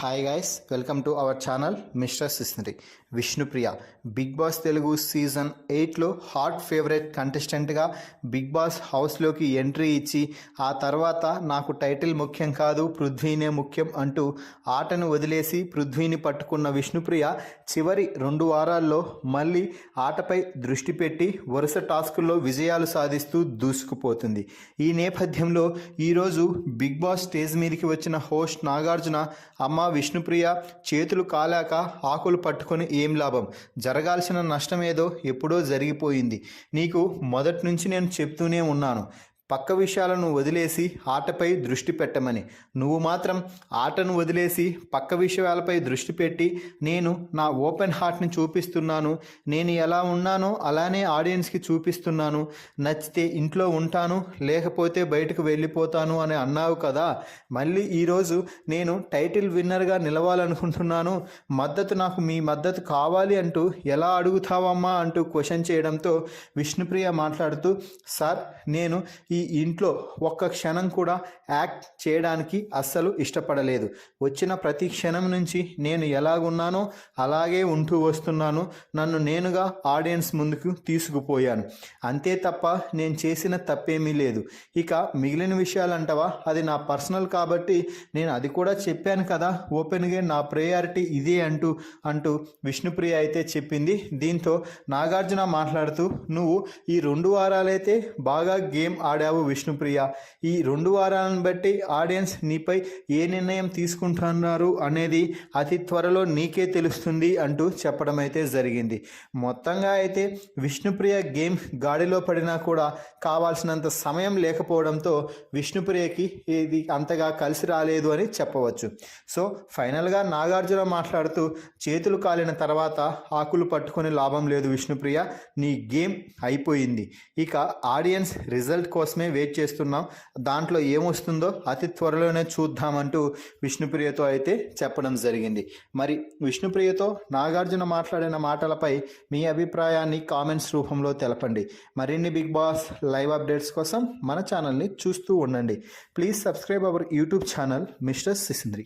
Hi guys, welcome to our channel mister సిస్నరి. Vishnupriya Big Boss Telugu season 8లో hot favourite కంటెస్టెంట్గా Big Boss హౌస్లోకి entry ఇచ్చి ఆ తర్వాత నాకు టైటిల్ ముఖ్యం కాదు, పృథ్వీనే ముఖ్యం అంటూ ఆటను వదిలేసి పృథ్వీని పట్టుకున్న విష్ణుప్రియ చివరి 2 వారాల్లో మళ్ళీ ఆటపై దృష్టి పెట్టి వరుస టాస్కుల్లో విజయాలు సాధిస్తూ దూసుకుపోతుంది. ఈ నేపథ్యంలో ఈరోజు బిగ్ బాస్ స్టేజ్ మీదకి వచ్చిన హోస్ట్ నాగార్జున, అమ్మ విష్ణుప్రియ, చేతులు కాలాక ఆకులు పట్టుకొని ఏం లాభం, జరగాల్సిన నష్టమేదో ఎప్పుడో జరిగిపోయింది. నీకు మొదటి నుంచి నేను చెప్తూనే ఉన్నాను, పక్క విషయాలను వదిలేసి ఆటపై దృష్టి పెట్టమని. నువ్వు మాత్రం ఆటను వదిలేసి పక్క విషయాలపై దృష్టి పెట్టి నేను నా ఓపెన్ హార్ట్ని చూపిస్తున్నాను, నేను ఎలా ఉన్నానో అలానే ఆడియన్స్కి చూపిస్తున్నాను, నచ్చితే ఇంట్లో ఉంటాను లేకపోతే బయటకు వెళ్ళిపోతాను అని అన్నావు కదా. మళ్ళీ ఈరోజు నేను టైటిల్ విన్నర్గా నిలవాలనుకుంటున్నాను, నాకు మీ మద్దతు కావాలి అంటూ ఎలా అడుగుతావమ్మా అంటూ క్వశ్చన్ చేయడంతో విష్ణుప్రియ మాట్లాడుతూ, సార్ నేను ఈ ఇంట్లో ఒక్క క్షణం కూడా యాక్ట్ చేయడానికి అస్సలు ఇష్టపడలేదు. వచ్చిన ప్రతి క్షణం నుంచి నేను ఎలాగున్నానో అలాగే ఉంటూ వస్తున్నాను. నన్ను నేనుగా ఆడియన్స్ ముందుకు తీసుకుపోయాను, అంతే తప్ప నేను చేసిన తప్పేమీ లేదు. ఇక మిగిలిన విషయాలంటవా, అది నా పర్సనల్ కాబట్టి నేను అది కూడా చెప్పాను కదా, ఓపెన్గా నా ప్రయారిటీ ఇదే అంటూ విష్ణుప్రియ అయితే చెప్పింది. దీంతో నాగార్జున మాట్లాడుతూ, నువ్వు ఈ 2 వారాలైతే బాగా గేమ్ ఆడావు విష్ణుప్రియ, ఈ 2 వారాలను బట్టి ఆడియన్స్ నీపై ఏ నిర్ణయం తీసుకుంటున్నారు అనేది అతి త్వరలో నీకే తెలుస్తుంది అంటూ చెప్పడం అయితే జరిగింది. మొత్తంగా అయితే విష్ణుప్రియ గేమ్ గాడిలో పడినా కూడా కావాల్సినంత సమయం లేకపోవడంతో విష్ణుప్రియకి ఇది అంతగా కలిసి రాలేదు అని చెప్పవచ్చు. సో ఫైనల్గా నాగార్జున మాట్లాడుతూ, చేతులు కాలిన తర్వాత ఆకులు పట్టుకొని లాభం లేదు విష్ణుప్రియ, నీ గేమ్ అయిపోయింది. ఇక ఆడియన్స్ రిజల్ట్ కోసమే వెయిట్ చేస్తున్నాం, దాంట్లో ఏమొస్తుందో అతి త్వరలోనే చూద్దామంటూ విష్ణుప్రియతో అయితే చెప్పడం జరిగింది. మరి విష్ణుప్రియతో నాగార్జున మాట్లాడిన మాటలపై మీ అభిప్రాయాన్ని కామెంట్స్ రూపంలో తెలపండి. మరిన్ని బిగ్ బాస్ లైవ్ అప్డేట్స్ కోసం మన ఛానల్ని చూస్తూ ఉండండి. Please subscribe our YouTube channel mister సిసింద్రి.